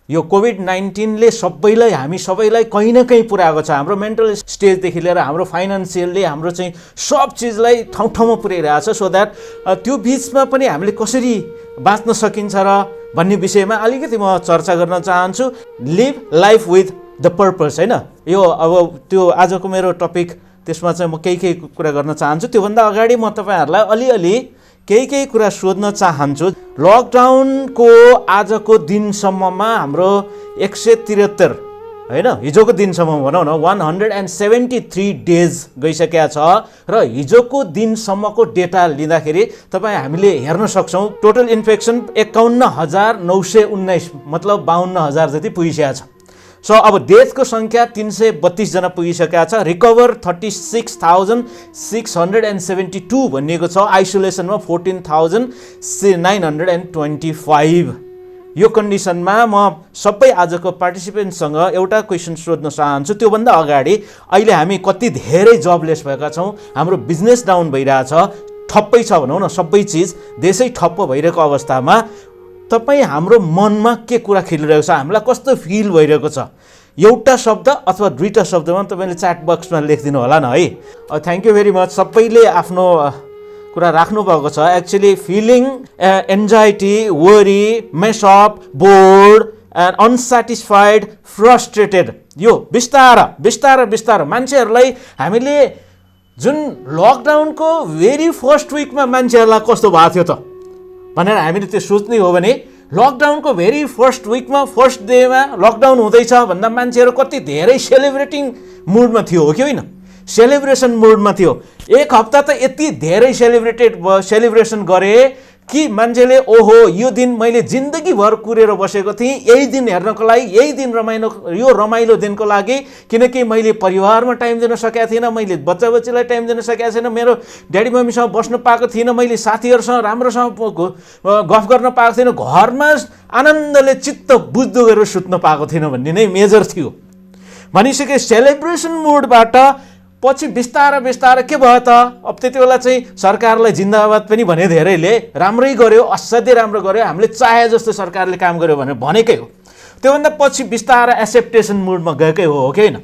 यो कोभिड-19 ले हामी सबैलाई कहीँ न कहीँ पुर्याएको छ। हाम्रो मेन्टल स्टेजदेखि लिएर हाम्रो फाइनान्सियलले हाम्रो चाहिँ सब चिजलाई ठाउँ ठाउँमा पुर्याइरहेको छ। सो द्याट त्यो बिचमा पनि हामीले कसरी बाँच्न सकिन्छ र भन्ने विषयमा अलिकति म चर्चा गर्न चाहन्छु। Live life with the purpose, होइन? यो अब त्यो आजको मेरो टपिक, त्यसमा चाहिँ म केही कुरा गर्न चाहन्छु। त्योभन्दा अगाडि म तपाईँहरूलाई अलिअलि केही कुरा सोध्न चाहन्छु। लकडाउनको आजको दिनसम्ममा हाम्रो 173, होइन, हिजोको दिनसम्म भनौँ न 173 डेज गइसकेका छ र हिजोको दिनसम्मको डेटा लिँदाखेरि हामीले हेर्न सक्छौँ टोटल इन्फेक्सन 51,919, मतलब 52,000 जति पुगिसकेको छ। सो अब डेथको सङ्ख्या 332 जना पुगिसकेका छ। रिकभर 36,672 भनिएको छ। आइसोलेसनमा 14,925। यो कन्डिसनमा म सबै आजको पार्टिसिपेन्टसँग एउटा क्वेसन सोध्न चाहन्छु। त्योभन्दा अगाडि अहिले हामी कति धेरै जबलेस भएका छौँ, हाम्रो बिजनेस डाउन भइरहेछ, ठप्पै छ भनौँ न, सबै चिज देशै ठप्प भइरहेको अवस्थामा हाम्रो मनमा के कुरा खेलिरहेको छ, हामीलाई कस्तो फिल भइरहेको छ, एउटा शब्द अथवा दुईटा शब्दमा तपाईँले च्याट बक्समा लेखिदिनु होला न है। Thank you very much. सबैले आफ्नो कुरा राख्नुभएको छ। Actually feeling anxiety, worry, mess up, board and unsatisfied, frustrated, यो बिस्तार मान्छेहरूलाई हामीले जुन लकडाउनको भेरी फर्स्ट विकमा मान्छेहरूलाई कस्तो भएको थियो त भनेर हामीले त्यो सोच्ने हो भने लकडाउनको भेरी फर्स्ट विकमा, फर्स्ट डेमा लकडाउन हुँदैछ भन्दा मान्छेहरू कति धेरै सेलिब्रेटिङ मुडमा थियो, हो कि होइन? सेलिब्रेसन मुडमा थियो। एक हप्ता त यति धेरै सेलिब्रेसन गरे कि मान्छेले ओहो यो दिन मैले जिन्दगीभर कुरेर बसेको थिएँ, यही दिन हेर्नको लागि, यही दिन यो रमाइलो दिनको लागि, किनकि मैले परिवारमा टाइम दिन सकेको थिइनँ, मैले बच्चा बच्चीलाई टाइम दिन सकेको छैन, मेरो ड्याडी मम्मीसँग बस्न पाएको थिइनँ, मैले साथीहरूसँग राम्रोसँग गफ गर्न पाएको थिइनँ, घरमा आनन्दले चित्त बुझ्दो गरेर सुत्न पाएको थिइनँ भन्ने नै मेजर थियो। भनिसके सेलिब्रेसन मुडबाट पछि बिस्तार के भयो त? अब त्यति बेला चाहिँ सरकारलाई जिन्दाबाद पनि भने धेरैले, राम्रै गर्यो, असाध्यै राम्रो गर्यो, हामीले चाहे जस्तो सरकारले काम गर्यो भनेर भनेकै हो। त्योभन्दा पछि बिस्तार एक्सेप्टेसन मुडमा गएकै हो कि होइन?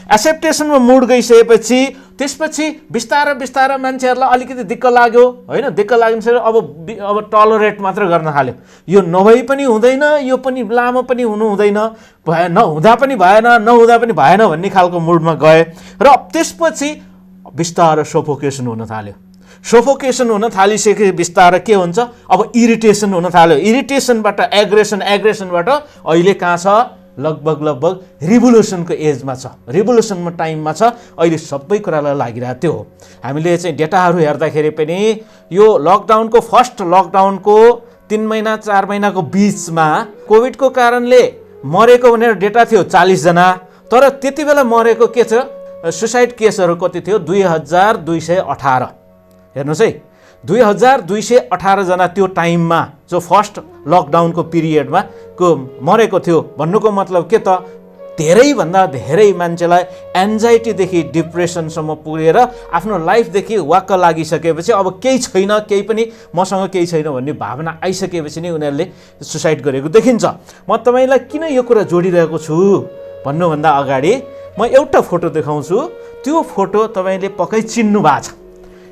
एक्सेप्टेसनमा मुड गइसकेपछि त्यसपछि बिस्तार मान्छेहरूलाई अलिकति दिक्क लाग्यो, होइन? दिक्क लाग्यो अब टलरेट मात्र गर्न थाल्यो। यो नभई पनि हुँदैन, यो पनि लामो पनि हुनु हुँदैन, नहुँदा पनि भएन, नहुँदा पनि भएन भन्ने खालको मुडमा गए र त्यसपछि बिस्तार सफोकेसन हुन थाल्यो। सफोकेसन हुन थालिसके बिस्तार के हुन्छ? अब इरिटेसन हुन थाल्यो। इरिटेसनबाट एग्रेसनबाट अहिले कहाँ छ? लगभग रिभोल्युसनको एजमा छ, रिभोल्युसनमा टाइममा छ। अहिले सबै कुरालाई लागिरहेको थियो। हामीले चाहिँ डेटाहरू हेर्दाखेरि पनि यो लकडाउनको फर्स्ट लकडाउनको 3 महिना 4 महिनाको बिचमा कोभिडको कारणले मरेको भनेर डेटा थियो 40 जना, तर त्यति बेला मरेको के छ? सुसाइड केसहरू कति थियो? 2218। हेर्नुहोस् है, 2218 जना त्यो टाइममा, जो फर्स्ट लकडाउनको पिरियडमा मरेको थियो। भन्नुको मतलब के त? धेरैभन्दा धेरै मान्छेलाई एन्जाइटीदेखि डिप्रेसनसम्म पुगेर आफ्नो लाइफदेखि वाक्क लागिसकेपछि अब केही छैन, केही पनि मसँग केही छैन भन्ने भावना आइसकेपछि नै उनीहरूले सुसाइड गरेको देखिन्छ। म तपाईँलाई किन यो कुरा जोडिरहेको छु भन्नुभन्दा अगाडि म एउटा फोटो देखाउँछु। त्यो फोटो तपाईँले पक्कै चिन्नु भएको छ।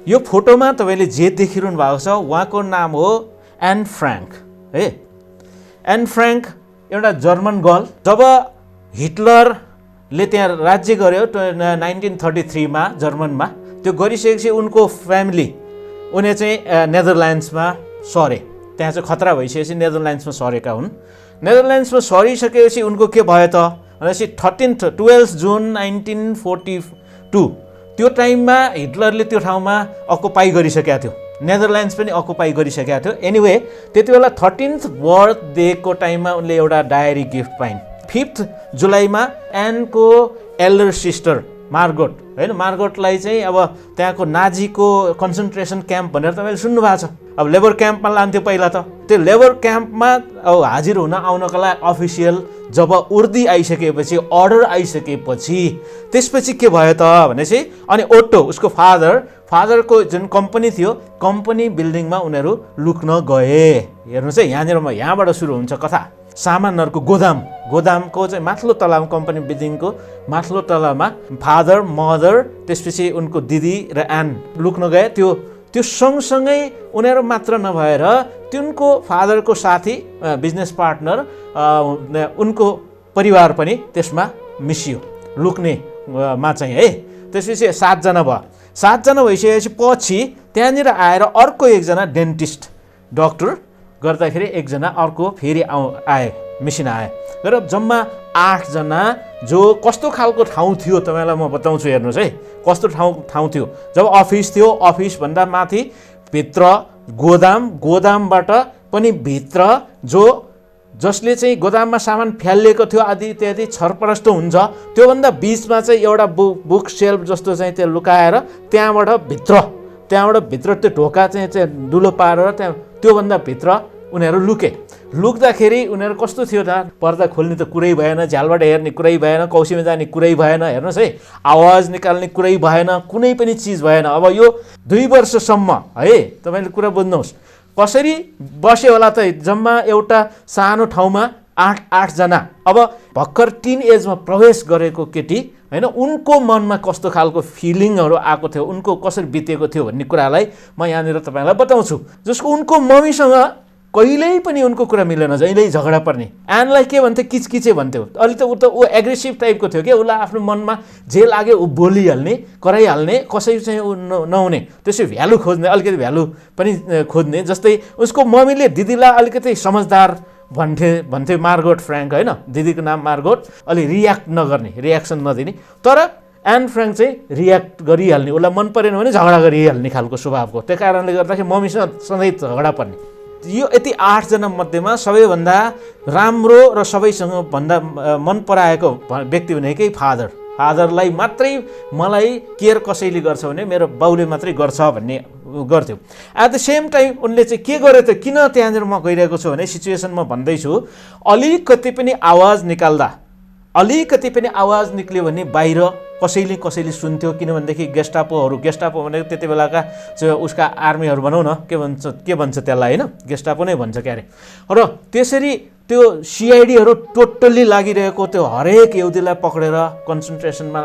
यो फोटोमा तपाईँले जे देखिरहनु भएको छ उहाँको नाम हो एन फ्र्याङ्क है। एन फ्र्याङ्क एउटा जर्मन गर्ल। जब हिटलरले त्यहाँ राज्य गर्यो 1933 मा जर्मनमा, त्यो गरिसकेपछि उनको फ्यामिली उनी चाहिँ नेदरल्यान्ड्समा सरे। त्यहाँ चाहिँ खतरा भइसकेपछि नेदरल्यान्ड्समा सरेका हुन्। नेदरल्यान्ड्समा सरिसकेपछि उनको के भयो त भनेपछि 12 जुन 1942 त्यो टाइममा हिटलरले त्यो ठाउँमा अकुपाई गरिसकेका थियो, नेदरल्यान्ड्स पनि अकुपाई गरिसकेका थियो। एनिवे त्यति बेला 13th बर्थडेको टाइममा उनले एउटा डायरी गिफ्ट पाइन्। 5 जुलाईमा एनको एल्डर सिस्टर मार्गोट, होइन, मार्गोटलाई चाहिँ अब त्यहाँको नाजीको कन्सन्ट्रेसन क्याम्प भनेर तपाईँले सुन्नु भएको छ। अब लेबर क्याम्पमा लान्थ्यो पहिला त। त्यो लेबर क्याम्पमा अब हाजिर हुन आउनको लागि अफिसियल जब उर्दी आइसकेपछि, अर्डर आइसकेपछि त्यसपछि के भयो त भनेपछि अनि ओटो उसको फादरको जुन कम्पनी थियो, कम्पनी बिल्डिङमा उनीहरू लुक्न गए। हेर्नुहोस् है, यहाँबाट सुरु हुन्छ कथा। सामानहरूको गोदामको चाहिँ माथिल्लो तलामा कम्पनी बिल्डिङको माथिल्लो तलामा फादर मदर त्यसपछि उनको दिदी र आन लुक्न गए। त्यो सँगसँगै उनीहरू मात्र नभएर उनको फादरको साथी बिजनेस पार्टनर उनको परिवार पनि त्यसमा मिसियो लुक्नेमा चाहिँ है। त्यसपछि 7 जना भयो। 7 जना भइसकेपछि पछि त्यहाँनिर आएर अर्को एकजना डेन्टिस्ट डक्टर गर्दाखेरि एकजना अर्को फेरि आए मिसिन आए र जम्मा 8 जना। जो कस्तो खालको ठाउँ थियो तपाईँलाई म बताउँछु, हेर्नुहोस् है कस्तो ठाउँ थियो। जब अफिस थियो, अफिसभन्दा माथि भित्र गोदामबाट पनि भित्र जसले चाहिँ गोदाममा सामान फ्यालिएको थियो आदि इत्यादि छरपरस्त हुन्छ, त्योभन्दा बिचमा चाहिँ एउटा बुक सेल्फ जस्तो चाहिँ त्यो लुकाएर त्यहाँबाट भित्र त्यो ढोका चाहिँ दुलो पारेर त्योभन्दा भित्र उनीहरू लुक्दाखेरि उनीहरू कस्तो थियो त, पर्दा खोल्ने त कुरै भएन, झ्यालबाट हेर्ने कुरै भएन, कौसीमा जाने कुरै भएन, हेर्नुहोस् है आवाज निकाल्ने कुरै भएन, कुनै पनि चिज भएन। अब यो 2 वर्षसम्म है तपाईँले कुरा बुझ्नुहोस् कसरी बस्यो होला त। जम्मा एउटा सानो ठाउँमा 8 जना। अब भर्खर टिन एजमा प्रवेश गरेको केटी होइन, उनको मनमा कस्तो खालको फिलिङहरू आएको थियो, उनको कसरी बितेको थियो भन्ने कुरालाई म यहाँनिर तपाईँलाई बताउँछु। जसको उनको मम्मीसँग कहिल्यै पनि उनको कुरा मिलेन, जहिल्यै झगडा पर्ने। एनलाई के भन्थ्यो, किचकिचे भन्थ्यो। अलि त ऊ एग्रेसिभ टाइपको थियो क्या, उसलाई आफ्नो मनमा जे लाग्यो ऊ बोलिहाल्ने, कराइहाल्ने, कसै चाहिँ ऊ नहुने, त्यसै भ्यालु खोज्ने, अलिकति भ्यालु पनि खोज्ने। जस्तै उसको मम्मीले दिदीलाई अलिकति समझदार भन्थे मार्गोट फ्र्याङ्क होइन, दिदीको नाम मार्गोट, अलि रियाक्सन नदिने। तर एन फ्र्याङ्क चाहिँ रियाक्ट गरिहाल्ने, उसलाई मन परेन भने झगडा गरिहाल्ने खालको स्वभावको। त्यो कारणले गर्दाखेरि मम्मीसँग सधैँ झगडा पर्ने। यो यति 8 जना मध्येमा सबैभन्दा राम्रो र सबैसँग भन्दा मन पराएको व्यक्ति भनेकै फादरलाई मात्रै मलाई केयर कसैले गर्छ भने मेरो बाउले मात्रै गर्छ भन्ने गर्थ्यो। एट द सेम टाइम उनले चाहिँ के गर्यो त, किन त्यहाँनिर म गइरहेको छु भने सिचुएसन म भन्दैछु, अलिकति पनि आवाज निक्ल्यो भने बाहिर कसैले सुन्थ्यो। किनभनेदेखि गेस्टापो भनेको त्यति बेलाका उसका आर्मीहरू भनौँ न, के भन्छ त्यसलाई होइन, गेस्टापो नै भन्छ क्यारे। र त्यसरी त्यो सिआइडीहरू टोटल्ली लागिरहेको, त्यो हरेक यहुदीलाई पक्रेर कन्सन्ट्रेसनमा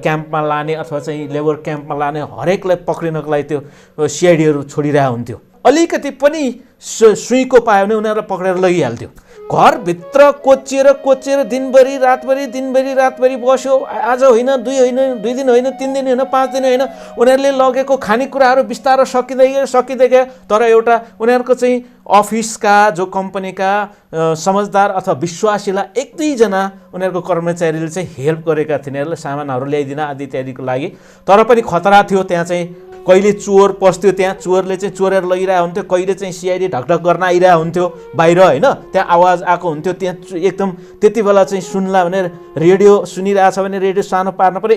क्याम्पमा लाने अथवा चाहिँ लेबर क्याम्पमा लाने हरेकलाई पक्रिनको लागि त्यो सिआइडीहरू छोडिरहेको हुन्थ्यो। अलिकति पनि सुईको पायो भने उनीहरूलाई पक्रेर लगिहाल्थ्यो। घरभित्र कोचिएर दिनभरि रातभरि बस्यो। आज होइन, 2 दिन होइन, 3 दिन होइन, 5 दिन होइन, उनीहरूले लगेको खानेकुराहरू बिस्तारै सकिँदै गयो। तर एउटा उनीहरूको चाहिँ अफिसका जो कम्पनीका समझदार अथवा विश्वासीलाई 1-2 जना उनीहरूको कर्मचारीले चाहिँ हेल्प गरेका थिए उनीहरूलाई सामानहरू ल्याइदिन आदि इत्यादिको लागि। तर पनि खतरा थियो। त्यहाँ चाहिँ कहिले चोर पस्थ्यो, त्यहाँ चोरले चाहिँ चोरेर लगिरहेको हुन्थ्यो, कहिले चाहिँ सिआइडी ढकढक गर्न आइरहेको हुन्थ्यो बाहिर होइन, त्यहाँ आवाज आएको हुन्थ्यो। त्यहाँ एकदम त्यति बेला चाहिँ सुन्ला भने रेडियो सुनिरहेछ भने रेडियो सानो पार्न पऱ्यो।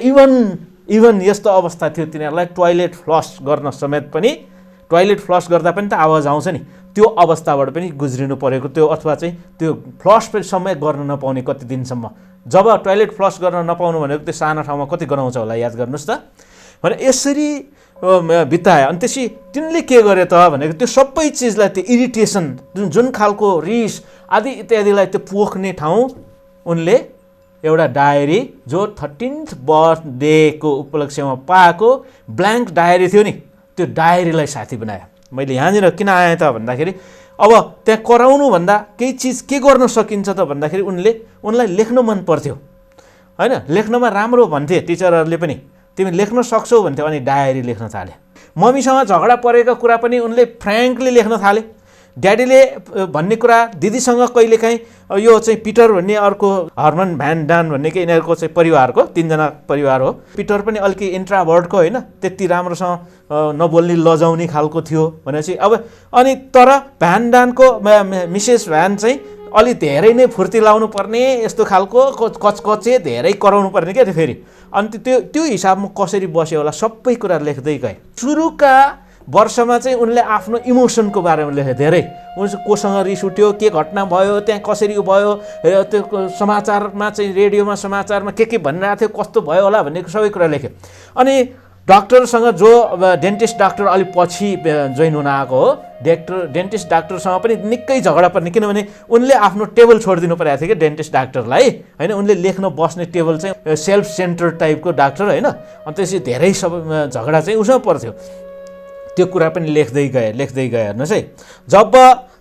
इभन यस्तो अवस्था थियो तिनीहरूलाई टोइलेट फ्लस गर्दा पनि त आवाज आउँछ नि, त्यो अवस्थाबाट पनि गुज्रिनु परेको त्यो, अथवा चाहिँ त्यो फ्लस पनि समय गर्न नपाउने कति दिनसम्म। जब टोइलेट फ्लस गर्न नपाउनु भनेको त्यो सानो ठाउँमा कति गनाउँछ होला याद गर्नुहोस् त। भने यसरी बिताए। अनि त्यसपछि तिनले के गरे त भनेको त्यो सबै चिजलाई, त्यो इरिटेसन जुन खालको रिस आदि इत्यादिलाई त्यो पोख्ने ठाउँ उनले एउटा डायरी, जो 13th बर्थडेको उपलक्ष्यमा पाएको ब्ल्याङ्क डायरी थियो नि, त्यो डायरीलाई साथी बनायो। मैले यहाँनिर किन आएँ त भन्दाखेरि अब त्यहाँ कराउनुभन्दा केही चिज के गर्न सकिन्छ त भन्दाखेरि उनलाई लेख्न मन पर्थ्यो होइन, लेख्नमा राम्रो भन्थे टिचरहरूले पनि, तिमी लेख्न सक्छौ भन्थ्यो। अनि डायरी लेख्न थाले। मम्मीसँग झगडा परेको कुरा पनि उनले फ्र्याङ्कली लेख्न थाले। ड्याडीले भन्ने कुरा दिदीसँग कहिलेकाहीँ यो चाहिँ पिटर भन्ने अर्को हर्मन भ्यान डान भन्ने के यिनीहरूको चाहिँ परिवारको 3 जना परिवार हो। पिटर पनि अलिकति इन्ट्राभर्टको होइन, त्यति राम्रोसँग नबोल्ने लजाउने खालको थियो भनेपछि अब। अनि तर भ्यान डानको मिसेस भ्यान चाहिँ अलि धेरै नै फुर्ती लाउनु पर्ने, यस्तो खालको कचकचे धेरै कराउनु पर्ने क्या फेरि। अनि त्यो हिसाबमा कसरी बस्यो होला सबै कुरा लेख्दै गए। सुरुका वर्षमा चाहिँ उनले आफ्नो इमोसनको बारेमा लेखे धेरै, कोसँग रिस उठ्यो, के घटना भयो, त्यहाँ कसरी भयो, त्यो समाचारमा चाहिँ रेडियोमा समाचारमा के भनिरहेको थियो, कस्तो भयो होला भन्ने सबै कुरा लेखे। अनि डक्टरसँग जो डेन्टिस्ट डाक्टर अलिक पछि जोइन हुन आएको हो, डेन्टिस्ट डाक्टरसँग पनि निकै झगडा पर्ने, किनभने उनले आफ्नो टेबल छोडिदिनु परेको थियो कि डेन्टिस्ट डाक्टरलाई होइन। उनले लेख्न बस्ने टेबल चाहिँ सेल्फ सेन्टर टाइपको डाक्टर होइन, अनि त्यसपछि धेरै सब झगडा चाहिँ उसँग पर्थ्यो। त्यो कुरा पनि लेख्दै गए हेर्नुहोस् है। जब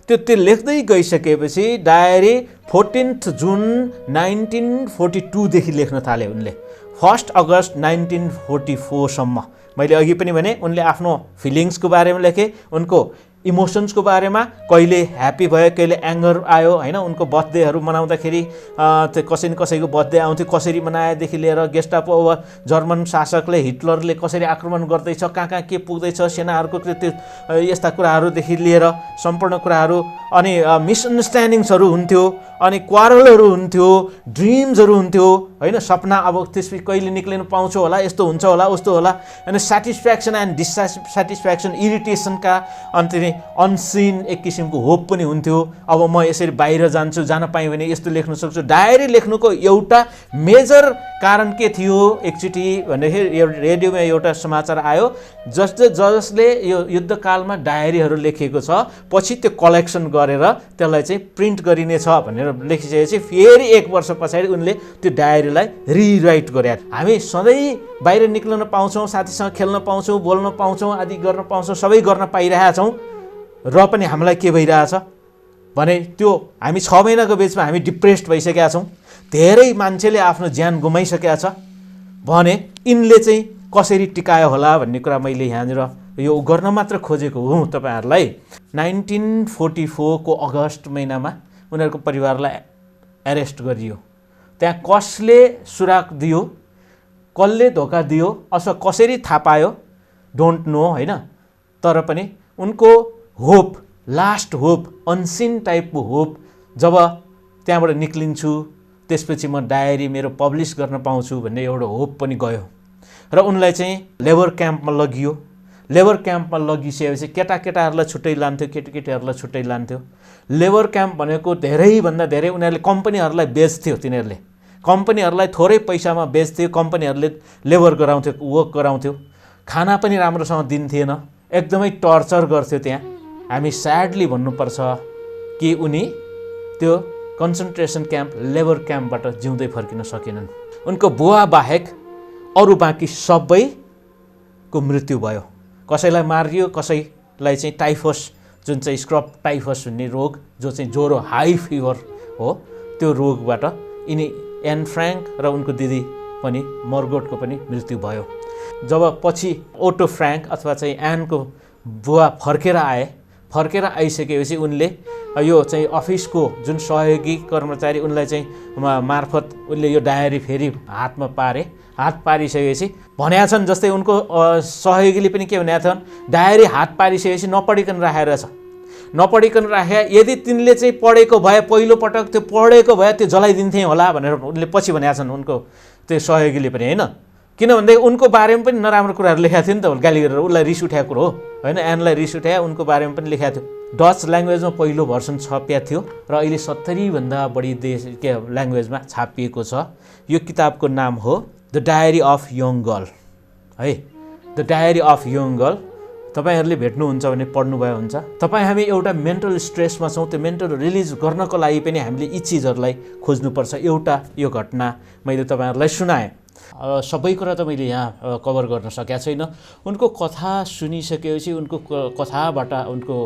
त्यो लेख्दै गइसकेपछि डायरी 14 जुन 1942 देखि लेख्न थाले उनले। 1 अगस्त 1944 सम्म। मैले अघि पनि भने उनले आफ्नो फिलिङ्सको बारेमा लेखे, उनको इमोसन्सको बारेमा, कहिले ह्याप्पी भयो कहिले एङ्गर आयो होइन। उनको बर्थडेहरू मनाउँदाखेरि त्यो कसैको बर्थडे आउँथ्यो, कसरी मनाएदेखि लिएर गेस्टापो वा जर्मन शासकले हिटलरले कसरी आक्रमण गर्दैछ, कहाँ के पुग्दैछ, सेनाहरूको त्यो यस्ता कुराहरूदेखि लिएर सम्पूर्ण कुराहरू, अनि मिसअन्डरस्ट्यान्डिङ्सहरू हुन्थ्यो, अनि क्वारलहरू हुन्थ्यो, ड्रिम्सहरू हुन्थ्यो होइन। सपना अब त्यसपछि कहिले निक्लिनु पाउँछ होला, यस्तो हुन्छ होला उस्तो होला, अनि सेटिस्फ्याक्सन एन्ड डिससेटिस्फ्याक्सन, इरिटेसनका, अनि अनसिन एक किसिमको होप पनि हुन्थ्यो। अब म यसरी बाहिर जान्छु, जान पाएँ भने यस्तो लेख्न सक्छु। डायरी लेख्नुको एउटा मेजर कारण के थियो एकचोटि भन्दाखेरि रेडियोमा एउटा समाचार आयो जसले यो युद्धकालमा डायरीहरू लेखिएको छ, पछि त्यो कलेक्सन गरेर त्यसलाई चाहिँ प्रिन्ट गरिनेछ भनेर लेखिसकेपछि फेरि 1 वर्ष पछाडि उनले त्यो डायरीलाई रिराइट गरे। हामी सधैँ बाहिर निक्लन पाउँछौँ, साथीसँग खेल्न पाउँछौँ, बोल्न पाउँछौँ, आदि गर्न पाउँछौँ, सबै गर्न पाइरहेका छौँ, र पनि हामीलाई के भइरहेछ भने त्यो हामी 6 महिनाको बिचमा हामी डिप्रेस्ड भइसकेका छौँ। धेरै मान्छेले आफ्नो ज्यान गुमाइसकेका छ भने यिनले चाहिँ कसरी टिकायो होला भन्ने कुरा मैले यहाँनिर यो गर्न मात्र खोजेको हुँ तपाईँहरूलाई। 1944 को अगस्त महिनामा उनीहरूको परिवारलाई एरेस्ट गरियो। त्यहाँ कसले सुराग दियो, कसले धोका दियो अथवा कसरी थाहा पायो डोन्ट नो होइन। तर पनि उनको होप, लास्ट होप, अनसिन टाइपको होप, जब त्यहाँबाट निक्लिन्छु त्यसपछि म डायरी मेरो पब्लिस गर्न पाउँछु भन्ने एउटा होप पनि गयो। र उनलाई चाहिँ लेबर क्याम्पमा लगियो। लेबर क्याम्पमा लगिसकेपछि केटाकेटाहरूलाई छुट्टै लान्थ्यो, केटीकेटीहरूलाई छुट्टै लान्थ्यो। लेबर क्याम्प भनेको धेरैभन्दा धेरै उनीहरूले कम्पनीहरूलाई बेच्थ्यो। तिनीहरूले कम्पनीहरूलाई थोरै पैसामा बेच्थ्यो, कम्पनीहरूले लेबर गराउँथ्यो, वर्क गराउँथ्यो। खाना पनि राम्रोसँग दिन्थेन, एकदमै टर्चर गर्थ्यो। त्यहाँ हामी स्याडली भन्नुपर्छ कि उनी त्यो कन्सन्ट्रेसन क्याम्प, लेबर क्याम्पबाट जिउँदै फर्किन सकेनन्। उनको बुवा बाहेक अरू बाँकी सबैको मृत्यु भयो। कसैलाई मारियो, कसैलाई चाहिँ टाइफस, जुन चाहिँ स्क्रब टाइफस भन्ने रोग, जो चाहिँ ज्वरो, हाई फिभर हो, त्यो रोगबाट यिनी एन फ्र्याङ्क र उनको दिदी पनि मर्गोटको पनि मृत्यु भयो। जब पछि ओटो फ्र्याङ्क अथवा चाहिँ एनको बुवा फर्केर आइसकेपछि उनले यो चाहिँ अफिसको जुन सहयोगी कर्मचारी उनलाई चाहिँ मार्फत उनले यो डायरी फेरि हात पारिसकेपछि भनेका छन्। जस्तै उनको सहयोगीले पनि के भनेका छन्, डायरी हात पारिसकेपछि नपढिकन राखेर छ, नपढिकन राखे, यदि तिनले चाहिँ पढेको भए पहिलोपटक त्यो पढेको भए त्यो जलाइदिन्थे होला भनेर उनले पछि भनेका छन् उनको त्यो सहयोगीले पनि होइन। किनभने उनको बारेमा पनि नराम्रो कुराहरू लेखेको थियो नि त, गाली गरेर उसलाई रिस उठाएको कुरो हो होइन। एनलाई रिस उठायो, उनको बारेमा पनि लेखेको थियो। डच ल्याङ्ग्वेजमा पहिलो भर्सन छापिएको थियो र अहिले 70भन्दा बढी ल्याङ्ग्वेजमा छापिएको छ। यो किताबको नाम हो the diary of young girl है। The diary of young girl तपाईँहरूले भेट्नुहुन्छ भने पढ्नुभयो हुन्छ। हामी एउटा मेन्टल स्ट्रेसमा छौँ, त्यो मेन्टल रिलिज गर्नको लागि पनि हामीले यी चिजहरूलाई खोज्नुपर्छ। एउटा यो घटना मैले तपाईँहरूलाई सुनाएँ। सबै कुरा त मैले यहाँ कभर गर्न सकेको छैन। उनको कथा सुनिसकेपछि उनको कथाबाट, उनको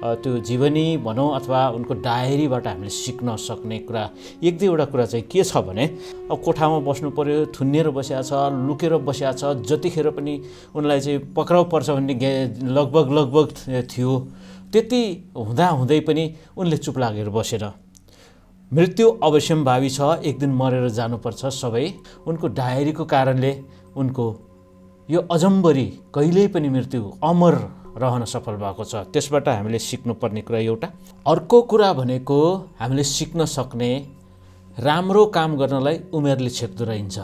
त्यो जीवनी भनौँ अथवा उनको डायरीबाट हामीले सिक्न सक्ने कुरा एक दुईवटा कुरा चाहिँ के छ भने, अब कोठामा बस्नु पर्यो, थुनिएर बसेको छ, लुकेर बसेको छ, जतिखेर पनि उनलाई चाहिँ पक्राउ पर्छ भन्ने लगभग थियो। त्यति हुँदै पनि उनले चुप लागेर बसेर, मृत्यु अवश्यम्भावी छ, एक दिन मरेर जानुपर्छ सबै। उनको डायरीको कारणले उनको यो अजम्बरी कहिल्यै पनि मृत्यु अमर रहन सफल भएको छ। त्यसबाट हामीले सिक्नुपर्ने कुरा एउटा। अर्को कुरा भनेको हामीले सिक्न सक्ने, राम्रो काम गर्नलाई उमेरले छेक्दो रहन्छ।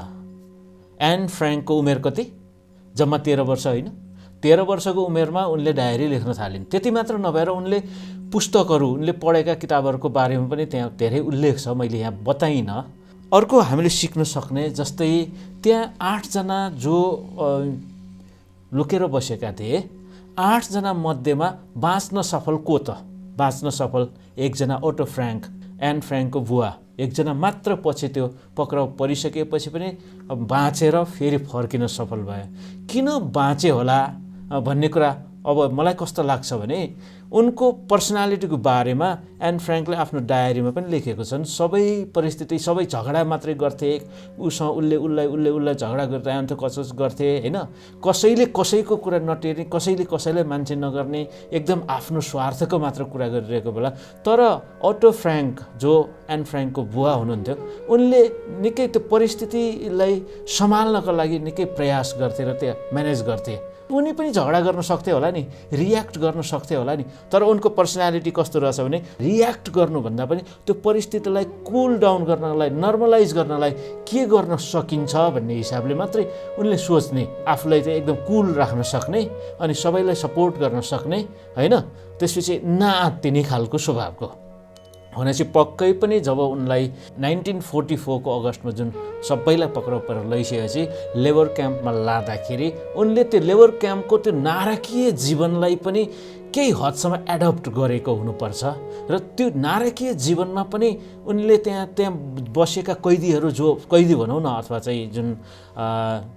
एन फ्र्याङ्कको उमेर कति? जम्मा 13 वर्ष होइन। 13 वर्षको उमेरमा उनले डायरी लेख्न थालिन्। त्यति मात्र नभएर उनले पुस्तकहरू, उनले पढेका किताबहरूको बारेमा पनि त्यहाँ धेरै उल्लेख छ, मैले यहाँ बताइनँ। अर्को हामीले सिक्न सक्ने, जस्तै त्यहाँ 8 जना जो लुकेर बसेका थिए। 8 जना मध्येमा बाँच्न सफल को त? बाँच्न सफल एकजना ओटो फ्र्याङ्क, एन फ्र्याङ्कको बुवा एकजना मात्र पछि त्यो पक्राउ परिसकेपछि पनि बाँचेर फेरि फर्किन सफल भयो। किन बाँचे होला भन्ने कुरा अब मलाई कस्तो लाग्छ भने उनको पर्सनालिटीको बारेमा एन फ्र्याङ्कले आफ्नो डायरीमा पनि लेखेको छन्। सबै परिस्थिति, सबै झगडा मात्रै गर्थे, उसँग उसलाई झगडा गर्दै आउँथ्यो, कसोस गर्थे होइन। कसैले कसैको कुरा नटेर्ने, कसैले कसैलाई मान्छे नगर्ने, एकदम आफ्नो स्वार्थको मात्र कुरा गरिरहेको बेला। तर ओटो फ्र्याङ्क जो एन फ्र्याङ्कको बुवा हुनुहुन्थ्यो, उनले निकै त्यो परिस्थितिलाई सम्हाल्नको लागि निकै प्रयास गर्थे र त्यो म्यानेज गर्थे। उनी पनि झगडा गर्न सक्थे होला नि, रियाक्ट गर्न सक्थे होला नि, तर उनको पर्सनालिटी कस्तो रहेछ भने रियाक्ट गर्नुभन्दा पनि त्यो परिस्थितिलाई कुल डाउन गर्नलाई, नर्मलाइज गर्नलाई के गर्न सकिन्छ भन्ने हिसाबले मात्रै उनले सोच्ने, आफूलाई चाहिँ एकदम कुल राख्न सक्ने अनि सबैलाई सपोर्ट गर्न सक्ने होइन। त्यसपछि नआत्तिने खालको स्वभावको भनेपछि पक्कै पनि जब उनलाई 1944 को अगस्टमा जुन सबैलाई पक्राउ परेर लैसकेपछि लेबर क्याम्पमा लाँदाखेरि उनले त्यो लेबर क्याम्पको त्यो नारकीय जीवनलाई पनि केही हदसम्म एडप्ट गरेको हुनुपर्छ र त्यो नारकीय जीवनमा पनि उनले त्यहाँ बसेका कैदीहरू, जो कैदी भनौँ न, अथवा चाहिँ जुन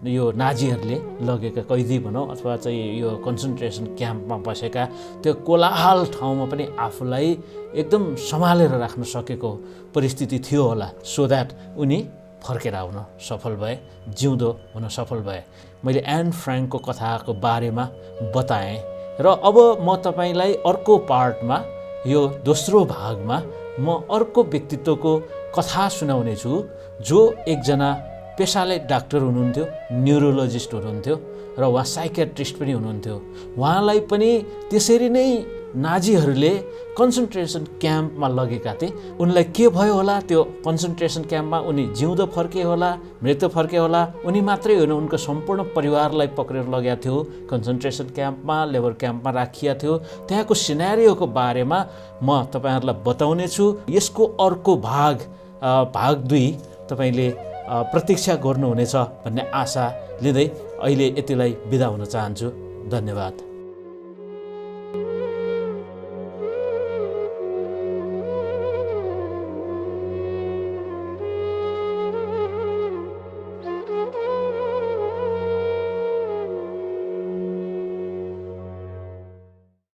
यो नाजीहरूले लगेका कैदी भनौँ, अथवा चाहिँ यो कन्सन्ट्रेसन क्याम्पमा बसेका त्यो कोलाहल ठाउँमा पनि आफूलाई एकदम सम्हालेर राख्न सकेको परिस्थिति थियो होला, सो द्याट उनी फर्केर आउन सफल भए, जिउँदो हुन सफल भए। मैले एन फ्र्याङ्कको कथाको बारेमा बताएँ र अब म तपाईँलाई अर्को पार्टमा, यो दोस्रो भागमा म अर्को व्यक्तित्वको कथा सुनाउने छु, जो एकजना पेसाले डाक्टर हुनुहुन्थ्यो, न्युरोलोजिस्ट हुनुहुन्थ्यो र उहाँ साइकियाट्रिस्ट पनि हुनुहुन्थ्यो। उहाँलाई पनि त्यसरी नै नाजीहरूले कन्सन्ट्रेसन क्याम्पमा लगेका थिए। उनलाई के भयो होला त्यो कन्सन्ट्रेसन क्याम्पमा? उनी जिउँदो फर्के होला, मृत्यु फर्के होला? उनी मात्रै होइन, उनको सम्पूर्ण परिवारलाई पक्रेर लगेको थियो कन्सन्ट्रेसन क्याम्पमा, लेबर क्याम्पमा राखिएको थियो। त्यहाँको सिनारियोको बारेमा म तपाईँहरूलाई बताउने छु। यसको अर्को भाग 2 तपाईँले प्रतीक्षा गर्नुहुनेछ भन्ने आशा लिँदै अहिले यतिलाई बिदा हुन चाहन्छु। धन्यवाद।